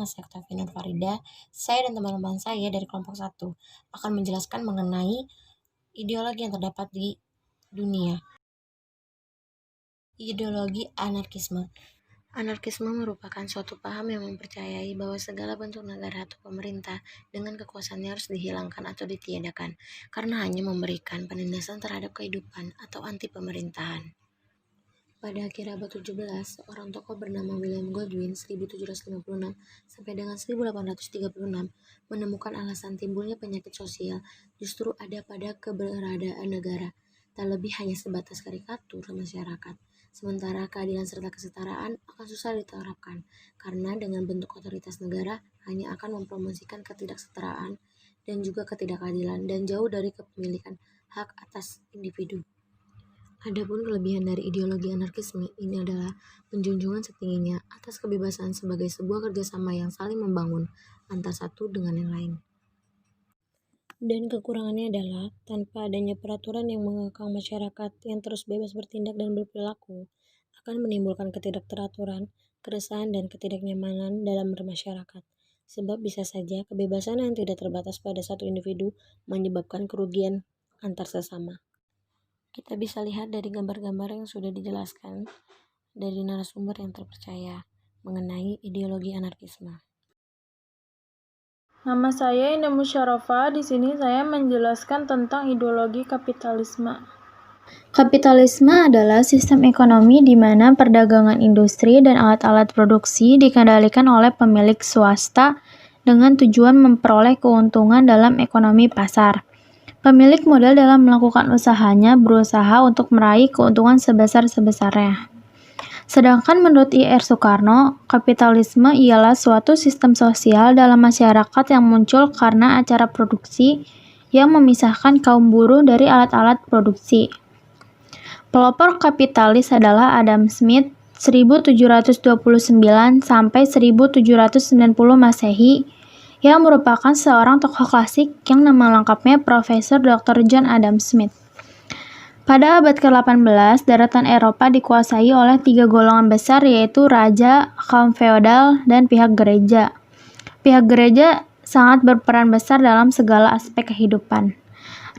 nama saya Oktavi Nur Farida. Saya dan teman-teman saya dari kelompok 1 akan menjelaskan mengenai ideologi yang terdapat di dunia. Ideologi anarkisme. Anarkisme merupakan suatu paham yang mempercayai bahwa segala bentuk negara atau pemerintah dengan kekuasaannya harus dihilangkan atau ditiadakan, karena hanya memberikan penindasan terhadap kehidupan atau anti pemerintahan. Pada akhir abad 17, seorang tokoh bernama William Godwin 1756 sampai dengan 1836 menemukan alasan timbulnya penyakit sosial justru ada pada keberadaan negara, tak lebih hanya sebatas karikatur masyarakat. Sementara keadilan serta kesetaraan akan susah diterapkan, karena dengan bentuk otoritas negara hanya akan mempromosikan ketidaksetaraan dan juga ketidakadilan dan jauh dari kepemilikan hak atas individu. Adapun kelebihan dari ideologi anarkisme ini adalah penjunjungan setingginya atas kebebasan sebagai sebuah kerjasama yang saling membangun antar satu dengan yang lain. Dan kekurangannya adalah tanpa adanya peraturan yang mengekang masyarakat yang terus bebas bertindak dan berperilaku akan menimbulkan ketidakteraturan, keresahan, dan ketidaknyamanan dalam bermasyarakat. Sebab bisa saja kebebasan yang tidak terbatas pada satu individu menyebabkan kerugian antar sesama. Kita bisa lihat dari gambar-gambar yang sudah dijelaskan dari narasumber yang terpercaya mengenai ideologi anarkisme. Nama saya Indah Musyarofa. Di sini saya menjelaskan tentang ideologi kapitalisme. Kapitalisme adalah sistem ekonomi di mana perdagangan industri dan alat-alat produksi dikendalikan oleh pemilik swasta dengan tujuan memperoleh keuntungan dalam ekonomi pasar. Pemilik modal dalam melakukan usahanya berusaha untuk meraih keuntungan sebesar-besarnya. Sedangkan menurut I.R. Soekarno, kapitalisme ialah suatu sistem sosial dalam masyarakat yang muncul karena acara produksi yang memisahkan kaum buruh dari alat-alat produksi. Pelopor kapitalis adalah Adam Smith 1729 sampai 1790 Masehi, yang merupakan seorang tokoh klasik yang nama lengkapnya Profesor Dr. John Adam Smith. Pada abad ke-18, daratan Eropa dikuasai oleh 3 golongan besar, yaitu raja, kaum feodal, dan pihak gereja. Pihak gereja sangat berperan besar dalam segala aspek kehidupan.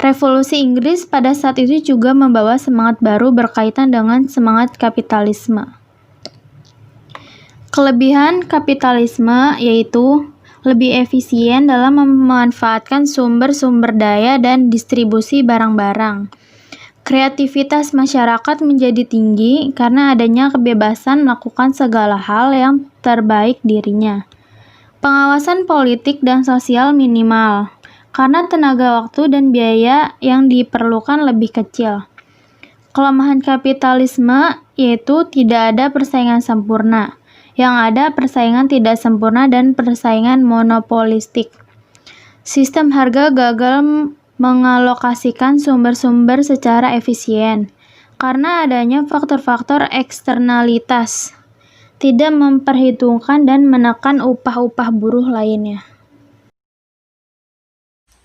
Revolusi Inggris pada saat itu juga membawa semangat baru berkaitan dengan semangat kapitalisme. Kelebihan kapitalisme yaitu lebih efisien dalam memanfaatkan sumber-sumber daya dan distribusi barang-barang. Kreativitas masyarakat menjadi tinggi karena adanya kebebasan melakukan segala hal yang terbaik dirinya. Pengawasan politik dan sosial minimal, karena tenaga waktu dan biaya yang diperlukan lebih kecil. Kelemahan kapitalisme yaitu tidak ada persaingan sempurna. Yang ada persaingan tidak sempurna dan persaingan monopolistik. Sistem harga gagal mengalokasikan sumber-sumber secara efisien karena adanya faktor-faktor eksternalitas, tidak memperhitungkan dan menekan upah-upah buruh lainnya.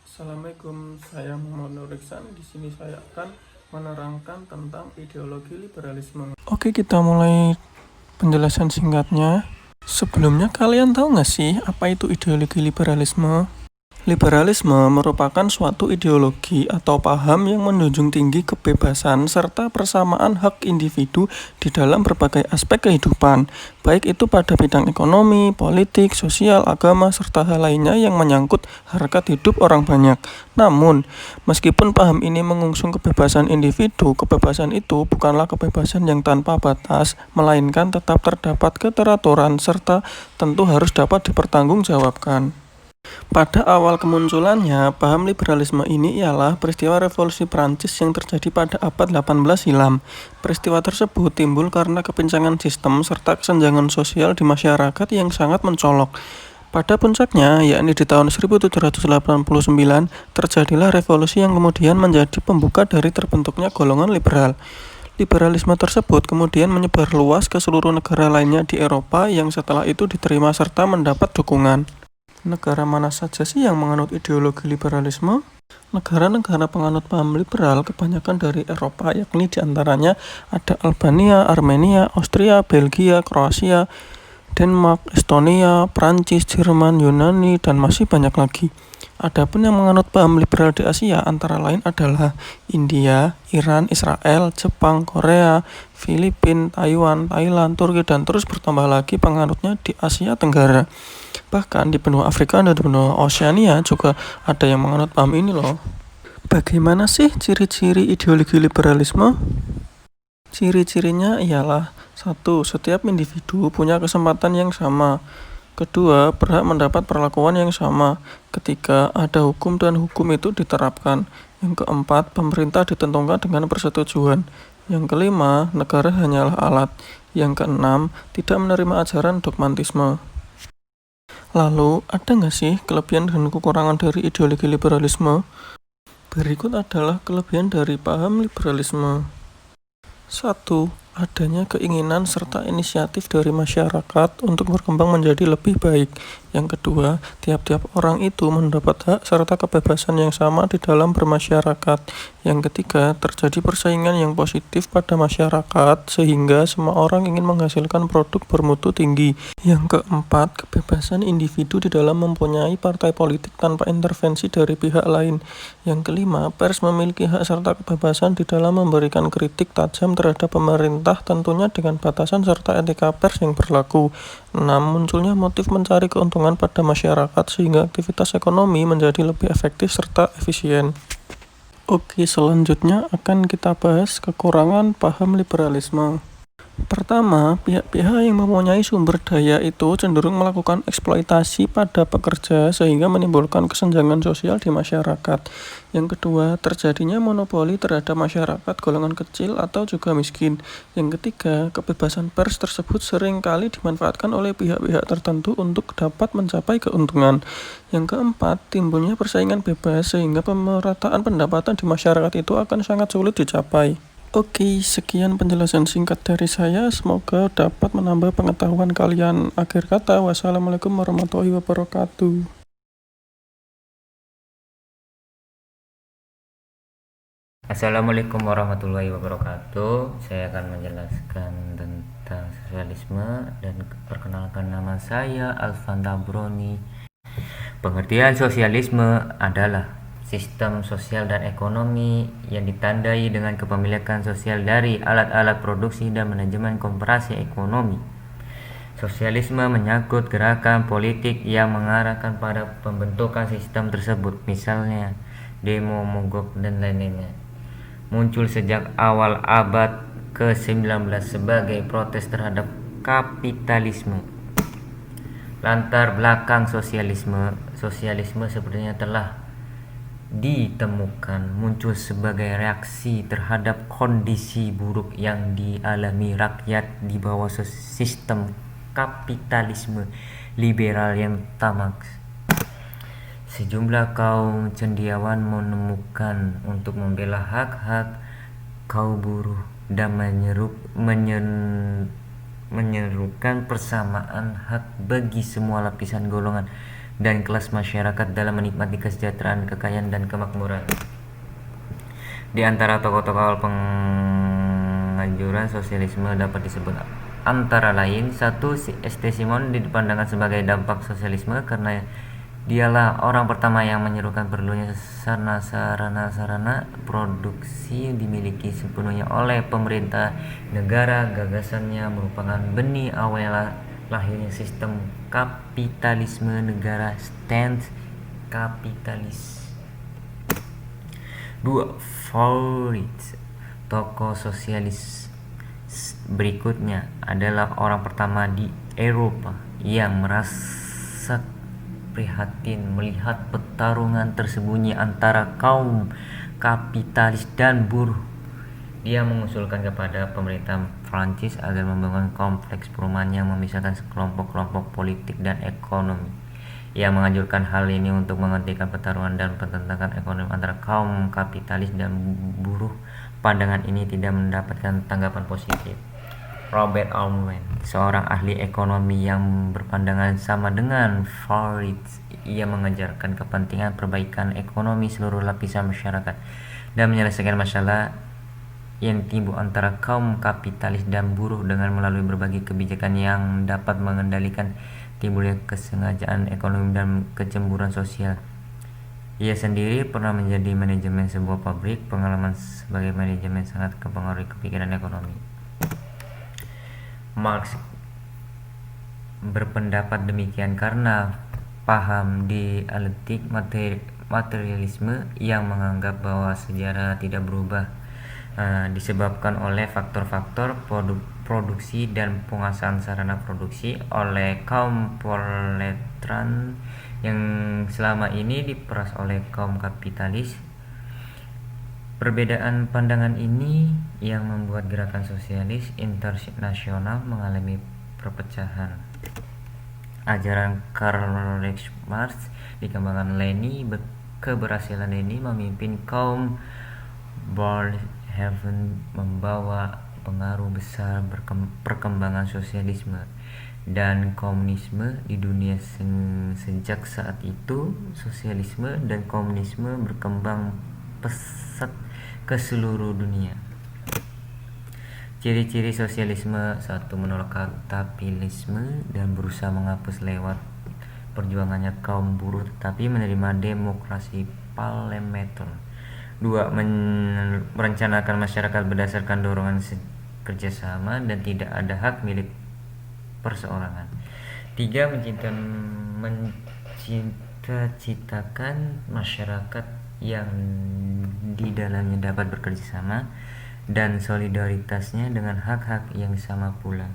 Assalamualaikum, saya Muhammad Nur Iksan. Di sini saya akan menerangkan tentang ideologi liberalisme. Oke, kita mulai penjelasan singkatnya. Sebelumnya kalian tahu nggak sih apa itu ideologi liberalisme? Liberalisme merupakan suatu ideologi atau paham yang menjunjung tinggi kebebasan serta persamaan hak individu di dalam berbagai aspek kehidupan, baik itu pada bidang ekonomi, politik, sosial, agama, serta hal lainnya yang menyangkut harkat hidup orang banyak. Namun, meskipun paham ini mengusung kebebasan individu, kebebasan itu bukanlah kebebasan yang tanpa batas, melainkan tetap terdapat keteraturan serta tentu harus dapat dipertanggungjawabkan. Pada awal kemunculannya, paham liberalisme ini ialah peristiwa revolusi Prancis yang terjadi pada abad 18 silam. Peristiwa tersebut timbul karena kepincangan sistem serta kesenjangan sosial di masyarakat yang sangat mencolok. Pada puncaknya, yakni di tahun 1789, terjadilah revolusi yang kemudian menjadi pembuka dari terbentuknya golongan liberal. Liberalisme tersebut kemudian menyebar luas ke seluruh negara lainnya di Eropa yang setelah itu diterima serta mendapat dukungan. Negara mana saja sih yang menganut ideologi liberalisme? Negara-negara penganut paham liberal kebanyakan dari Eropa, yakni diantaranya ada Albania, Armenia, Austria, Belgia, Kroasia, Denmark, Estonia, Prancis, Jerman, Yunani, dan masih banyak lagi. Adapun yang menganut paham liberal di Asia antara lain adalah India, Iran, Israel, Jepang, Korea, Filipina, Taiwan, Thailand, Turki, dan terus bertambah lagi penganutnya di Asia Tenggara. Bahkan di benua Afrika dan di benua Oceania juga ada yang menganut paham ini loh. Bagaimana sih ciri-ciri ideologi liberalisme? Ciri-cirinya ialah: 1. Setiap individu punya kesempatan yang sama. 2. Berhak mendapat perlakuan yang sama. 3. Ada hukum dan hukum itu diterapkan. Yang keempat, pemerintah ditentukan dengan persetujuan. Yang kelima, negara hanyalah alat. Yang keenam, tidak menerima ajaran dogmatisme. Lalu, ada nggak sih kelebihan dan kekurangan dari ideologi liberalisme? Berikut adalah kelebihan dari paham liberalisme. 1. Adanya keinginan serta inisiatif dari masyarakat untuk berkembang menjadi lebih baik. Yang kedua, tiap-tiap orang itu mendapat hak serta kebebasan yang sama di dalam bermasyarakat. Yang ketiga, terjadi persaingan yang positif pada masyarakat sehingga semua orang ingin menghasilkan produk bermutu tinggi. Yang keempat, kebebasan individu di dalam mempunyai partai politik tanpa intervensi dari pihak lain. Yang kelima, pers memiliki hak serta kebebasan di dalam memberikan kritik tajam terhadap pemerintah, tentunya dengan batasan serta etika pers yang berlaku. 6. Munculnya motif mencari keuntungan pada masyarakat sehingga aktivitas ekonomi menjadi lebih efektif serta efisien. Oke, selanjutnya akan kita bahas kekurangan paham liberalisme. Pertama, pihak-pihak yang mempunyai sumber daya itu cenderung melakukan eksploitasi pada pekerja sehingga menimbulkan kesenjangan sosial di masyarakat. Yang kedua, terjadinya monopoli terhadap masyarakat golongan kecil atau juga miskin. Yang ketiga, kebebasan pers tersebut seringkali dimanfaatkan oleh pihak-pihak tertentu untuk dapat mencapai keuntungan. Yang keempat, timbulnya persaingan bebas sehingga pemerataan pendapatan di masyarakat itu akan sangat sulit dicapai. Oke, sekian penjelasan singkat dari saya. Semoga dapat menambah pengetahuan kalian. Akhir kata, wassalamualaikum warahmatullahi wabarakatuh. Assalamualaikum warahmatullahi wabarakatuh. Saya akan menjelaskan tentang sosialisme dan perkenalkan nama saya Alvan Tabroni. Pengertian sosialisme adalah sistem sosial dan ekonomi yang ditandai dengan kepemilikan sosial dari alat-alat produksi dan manajemen koperasi ekonomi. Sosialisme menyangkut gerakan politik yang mengarahkan pada pembentukan sistem tersebut, misalnya demo, mogok, dan lain-lainnya. Muncul sejak awal abad ke-19 sebagai protes terhadap kapitalisme. Latar belakang sosialisme sebenarnya telah ditemukan muncul sebagai reaksi terhadap kondisi buruk yang dialami rakyat di bawah sistem kapitalisme liberal yang tamak. Sejumlah kaum cendekiawan menemukan untuk membela hak-hak kaum buruh dan menyerukan persamaan hak bagi semua lapisan golongan dan kelas masyarakat dalam menikmati kesejahteraan, kekayaan, dan kemakmuran. Di antara tokoh-tokoh awal penganjuran sosialisme dapat disebut antara lain 1. St. Simon dipandangkan sebagai dampak sosialisme karena dialah orang pertama yang menyerukan perlunya sarana produksi dimiliki sepenuhnya oleh pemerintah negara. Gagasannya merupakan benih awal lahirnya sistem kapitalisme negara stand kapitalis. 2. Favorit tokoh sosialis berikutnya adalah orang pertama di Eropa yang merasa prihatin melihat pertarungan tersembunyi antara kaum kapitalis dan buruh. Dia mengusulkan kepada pemerintah Prancis agar membangun kompleks perumahan yang memisahkan kelompok-kelompok politik dan ekonomi. Ia menganjurkan hal ini untuk menghentikan pertarungan dan pertentangan ekonomi antara kaum kapitalis dan buruh. Pandangan ini tidak mendapatkan tanggapan positif. Robert Owen, seorang ahli ekonomi yang berpandangan sama dengan Fritz, ia mengajarkan kepentingan perbaikan ekonomi seluruh lapisan masyarakat dan menyelesaikan masalah yang timbul antara kaum kapitalis dan buruh dengan melalui berbagai kebijakan yang dapat mengendalikan timbulnya kesengajaan ekonomi dan kecemburuan sosial. Ia sendiri pernah menjadi manajemen sebuah pabrik. Pengalaman sebagai manajemen sangat mempengaruhi kepikiran ekonomi. Marx berpendapat demikian karena paham dialektik materialisme yang menganggap bahwa sejarah tidak berubah disebabkan oleh faktor-faktor produksi dan penguasaan sarana produksi oleh kaum proletarian yang selama ini diperas oleh kaum kapitalis. Perbedaan pandangan ini yang membuat gerakan sosialis internasional mengalami perpecahan. Ajaran Karl Marx dikembangkan Lenin. Keberhasilan Lenin memimpin kaum Bolshevik membawa pengaruh besar perkembangan sosialisme dan komunisme di dunia. Sejak saat itu, sosialisme dan komunisme berkembang pesat ke seluruh dunia. Ciri-ciri sosialisme: 1. Menolak kapitalisme dan berusaha menghapus lewat perjuangannya kaum buruh, tetapi menerima demokrasi parlementer. 2. Merencanakan masyarakat berdasarkan dorongan kerjasama dan tidak ada hak milik perseorangan. 3. Mencita-citakan masyarakat yang di dalamnya dapat bekerja sama dan solidaritasnya dengan hak-hak yang sama pula.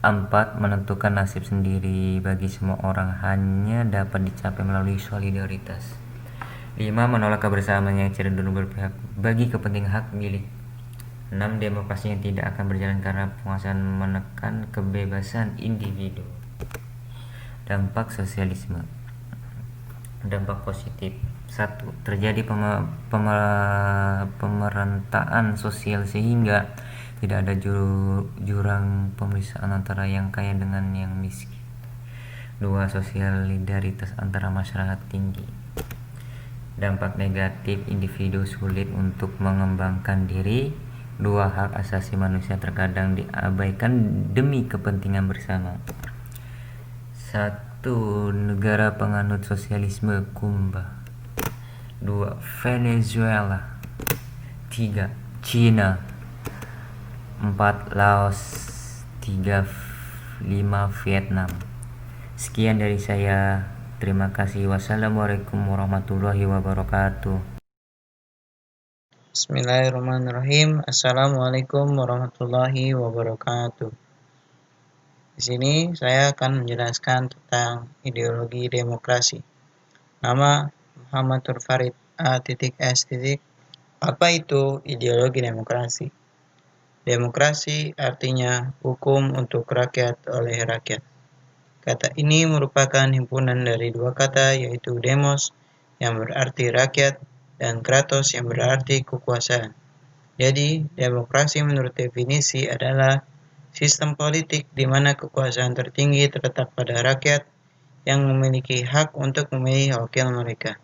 4. Menentukan nasib sendiri bagi semua orang hanya dapat dicapai melalui solidaritas. 5. Menolak kebersamaan yang cenderung berpihak bagi kepentingan hak milik. 6. Demokrasi yang tidak akan berjalan karena penguasaan menekan kebebasan individu. Dampak sosialisme. Dampak positif. 1. Terjadi pemerataan sosial sehingga tidak ada jurang pemisahan antara yang kaya dengan yang miskin. 2. Solidaritas antara masyarakat tinggi. Dampak negatif, individu sulit untuk mengembangkan diri. 2. Hak asasi manusia terkadang diabaikan demi kepentingan bersama. 1. Negara penganut sosialisme Kuba. 2. Venezuela. 3. Cina. 4. Laos. 5. Vietnam. Sekian dari saya. Terima kasih. Wassalamualaikum warahmatullahi wabarakatuh. Bismillahirrahmanirrahim. Assalamualaikum warahmatullahi wabarakatuh. Di sini saya akan menjelaskan tentang ideologi demokrasi. Nama Muhammad Farid A.S. Apa itu ideologi demokrasi? Demokrasi artinya hukum untuk rakyat oleh rakyat. Kata ini merupakan himpunan dari dua kata, yaitu demos yang berarti rakyat dan kratos yang berarti kekuasaan. Jadi, demokrasi menurut definisi adalah sistem politik di mana kekuasaan tertinggi terletak pada rakyat yang memiliki hak untuk memilih wakil mereka.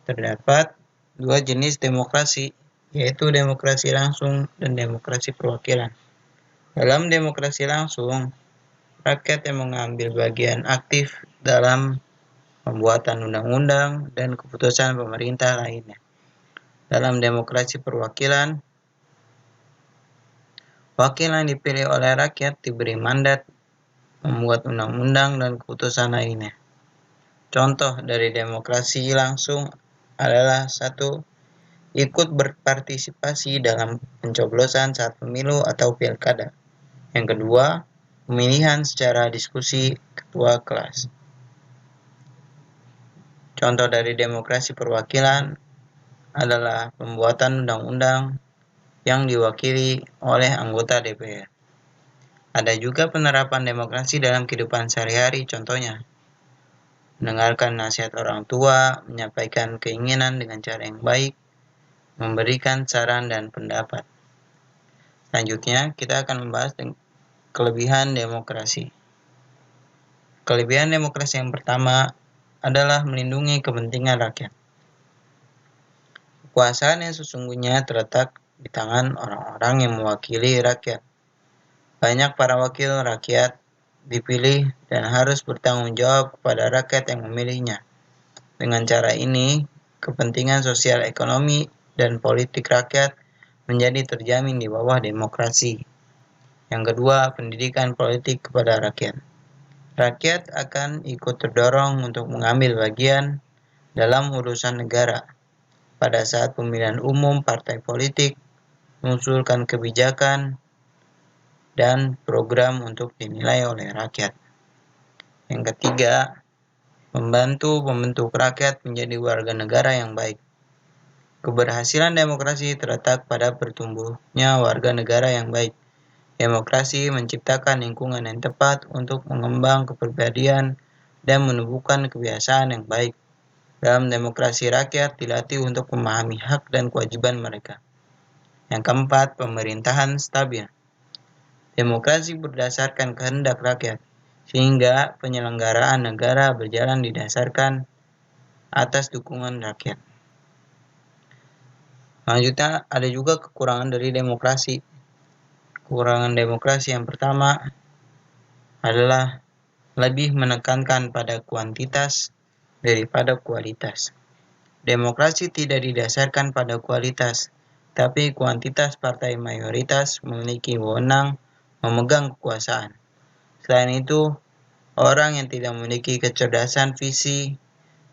Terdapat dua jenis demokrasi, yaitu demokrasi langsung dan demokrasi perwakilan. Dalam demokrasi langsung, rakyat yang mengambil bagian aktif dalam pembuatan undang-undang dan keputusan pemerintah lainnya. Dalam demokrasi perwakilan, wakil yang dipilih oleh rakyat diberi mandat membuat undang-undang dan keputusan lainnya. Contoh dari demokrasi langsung adalah 1. Ikut berpartisipasi dalam pencoblosan saat pemilu atau pilkada. Yang kedua, pemilihan secara diskusi ketua kelas. Contoh dari demokrasi perwakilan adalah pembuatan undang-undang yang diwakili oleh anggota DPR. Ada juga penerapan demokrasi dalam kehidupan sehari-hari, contohnya mendengarkan nasihat orang tua, menyampaikan keinginan dengan cara yang baik, memberikan saran dan pendapat. Selanjutnya, kita akan membahas kelebihan demokrasi. Kelebihan demokrasi yang pertama adalah melindungi kepentingan rakyat. Kekuasaan yang sesungguhnya terletak di tangan orang-orang yang mewakili rakyat. Banyak para wakil rakyat dipilih dan harus bertanggung jawab kepada rakyat yang memilihnya. Dengan cara ini, kepentingan sosial ekonomi dan politik rakyat menjadi terjamin di bawah demokrasi. Yang kedua, pendidikan politik kepada rakyat. Rakyat akan ikut terdorong untuk mengambil bagian dalam urusan negara. Pada saat pemilihan umum, partai politik mengusulkan kebijakan dan program untuk dinilai oleh rakyat. Yang ketiga, membantu membentuk rakyat menjadi warga negara yang baik. Keberhasilan demokrasi terletak pada bertumbuhnya warga negara yang baik. Demokrasi menciptakan lingkungan yang tepat untuk mengembang kepribadian dan menumbuhkan kebiasaan yang baik. Dalam demokrasi, rakyat dilatih untuk memahami hak dan kewajiban mereka. Yang keempat, pemerintahan stabil. Demokrasi berdasarkan kehendak rakyat, sehingga penyelenggaraan negara berjalan didasarkan atas dukungan rakyat. Selanjutnya, ada juga kekurangan dari demokrasi. Kekurangan demokrasi yang pertama adalah lebih menekankan pada kuantitas daripada kualitas. Demokrasi tidak didasarkan pada kualitas, tapi kuantitas partai mayoritas memiliki wewenang memegang kekuasaan. Selain itu, orang yang tidak memiliki kecerdasan visi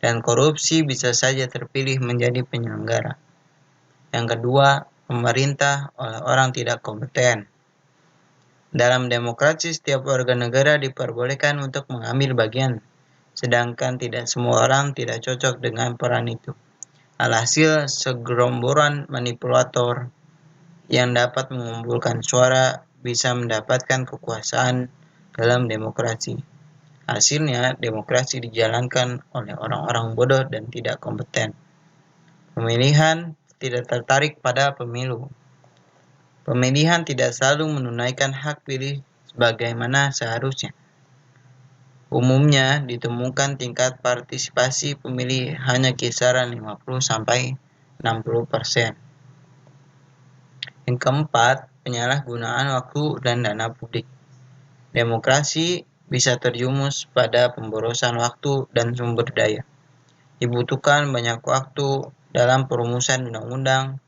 dan korupsi bisa saja terpilih menjadi penyelenggara. Yang kedua, pemerintah oleh orang tidak kompeten. Dalam demokrasi, setiap warga negara diperbolehkan untuk mengambil bagian, sedangkan tidak semua orang tidak cocok dengan peran itu. Alhasil, segerombolan manipulator yang dapat mengumpulkan suara bisa mendapatkan kekuasaan dalam demokrasi. Hasilnya, demokrasi dijalankan oleh orang-orang bodoh dan tidak kompeten. Pemilihan tidak tertarik pada pemilu. Pemilihan tidak selalu menunaikan hak pilih sebagaimana seharusnya. Umumnya ditemukan tingkat partisipasi pemilih hanya kisaran 50-60%. Yang keempat, penyalahgunaan waktu dan dana publik. Demokrasi bisa terjumus pada pemborosan waktu dan sumber daya. Dibutuhkan banyak waktu dalam perumusan undang-undang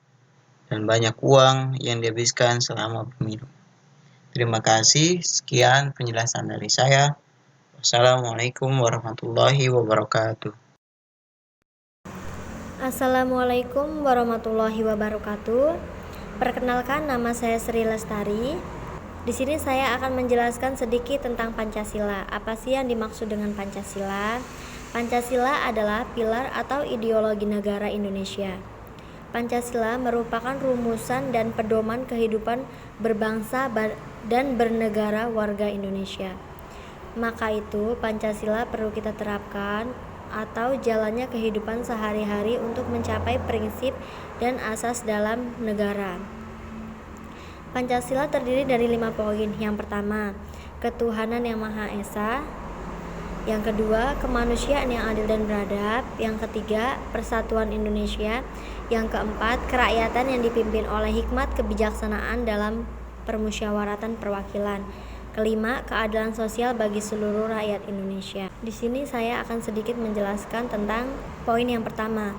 dan banyak uang yang dihabiskan selama pemilu. Terima kasih, sekian penjelasan dari saya. Wassalamualaikum warahmatullahi wabarakatuh. Assalamualaikum warahmatullahi wabarakatuh. Perkenalkan, nama saya Sri Lestari. Di sini saya akan menjelaskan sedikit tentang Pancasila. Apa sih yang dimaksud dengan Pancasila? Pancasila adalah pilar atau ideologi negara Indonesia. Pancasila merupakan rumusan dan pedoman kehidupan berbangsa dan bernegara warga Indonesia. Maka itu, Pancasila perlu kita terapkan atau jalannya kehidupan sehari-hari untuk mencapai prinsip dan asas dalam negara. Pancasila terdiri dari 5 poin. Yang pertama, ketuhanan yang Maha Esa. Yang kedua, kemanusiaan yang adil dan beradab. Yang ketiga, persatuan Indonesia. Yang keempat, kerakyatan yang dipimpin oleh hikmat kebijaksanaan dalam permusyawaratan perwakilan. Kelima, keadilan sosial bagi seluruh rakyat Indonesia. Di sini saya akan sedikit menjelaskan tentang poin yang pertama,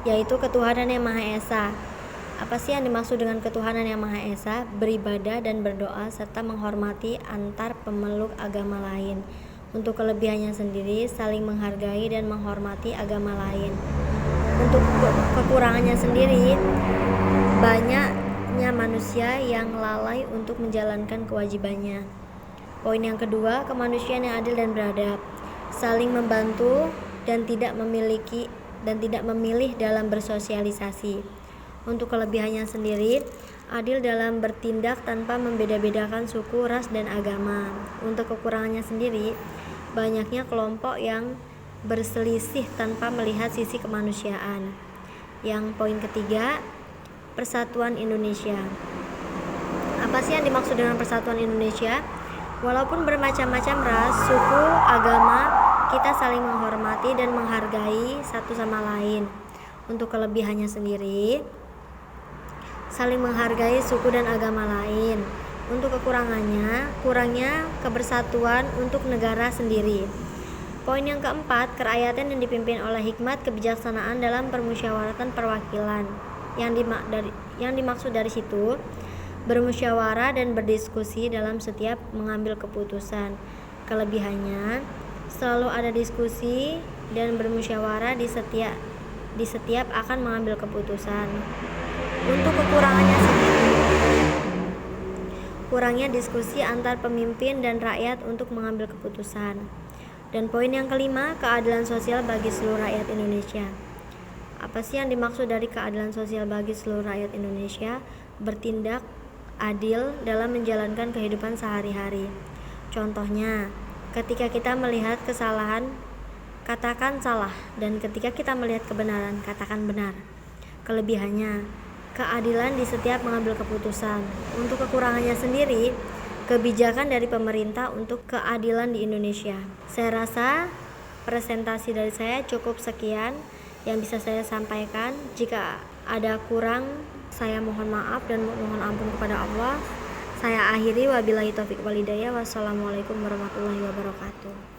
yaitu ketuhanan yang Maha Esa. Apa sih yang dimaksud dengan ketuhanan yang Maha Esa? Beribadah dan berdoa serta menghormati antar pemeluk agama lain. Untuk kelebihannya sendiri, saling menghargai dan menghormati agama lain. Untuk kekurangannya sendiri, banyaknya manusia yang lalai untuk menjalankan kewajibannya. Poin yang kedua, kemanusiaan yang adil dan beradab, saling membantu dan tidak memilih dalam bersosialisasi. Untuk kelebihannya sendiri, adil dalam bertindak tanpa membeda-bedakan suku, ras, dan agama. Untuk kekurangannya sendiri, banyaknya kelompok yang berselisih tanpa melihat sisi kemanusiaan. Yang poin ketiga, persatuan Indonesia. Apa sih yang dimaksud dengan persatuan Indonesia? Walaupun bermacam-macam ras, suku, agama, kita saling menghormati dan menghargai satu sama lain. Untuk kelebihannya sendiri, saling menghargai suku dan agama lain. Untuk kekurangannya, kurangnya kebersatuan untuk negara sendiri. Poin yang keempat, kerakyatan yang dipimpin oleh hikmat kebijaksanaan dalam permusyawaratan perwakilan. Yang dimaksud dari situ, bermusyawarah dan berdiskusi dalam setiap mengambil keputusan. Kelebihannya, selalu ada diskusi dan bermusyawarah di setiap akan mengambil keputusan. Untuk kekurangannya sendiri, kurangnya diskusi antar pemimpin dan rakyat untuk mengambil keputusan. Dan poin yang kelima, keadilan sosial bagi seluruh rakyat Indonesia. Apa sih yang dimaksud dari keadilan sosial bagi seluruh rakyat Indonesia? Bertindak adil dalam menjalankan kehidupan sehari-hari. Contohnya, ketika kita melihat kesalahan, katakan salah, dan ketika kita melihat kebenaran, katakan benar. Kelebihannya, keadilan di setiap mengambil keputusan. Untuk kekurangannya sendiri, kebijakan dari pemerintah untuk keadilan di Indonesia. Saya rasa presentasi dari saya cukup sekian yang bisa saya sampaikan. Jika ada kurang, saya mohon maaf dan mohon ampun kepada Allah. Saya akhiri, wabillahi taufik wal hidayah. Wassalamualaikum warahmatullahi wabarakatuh.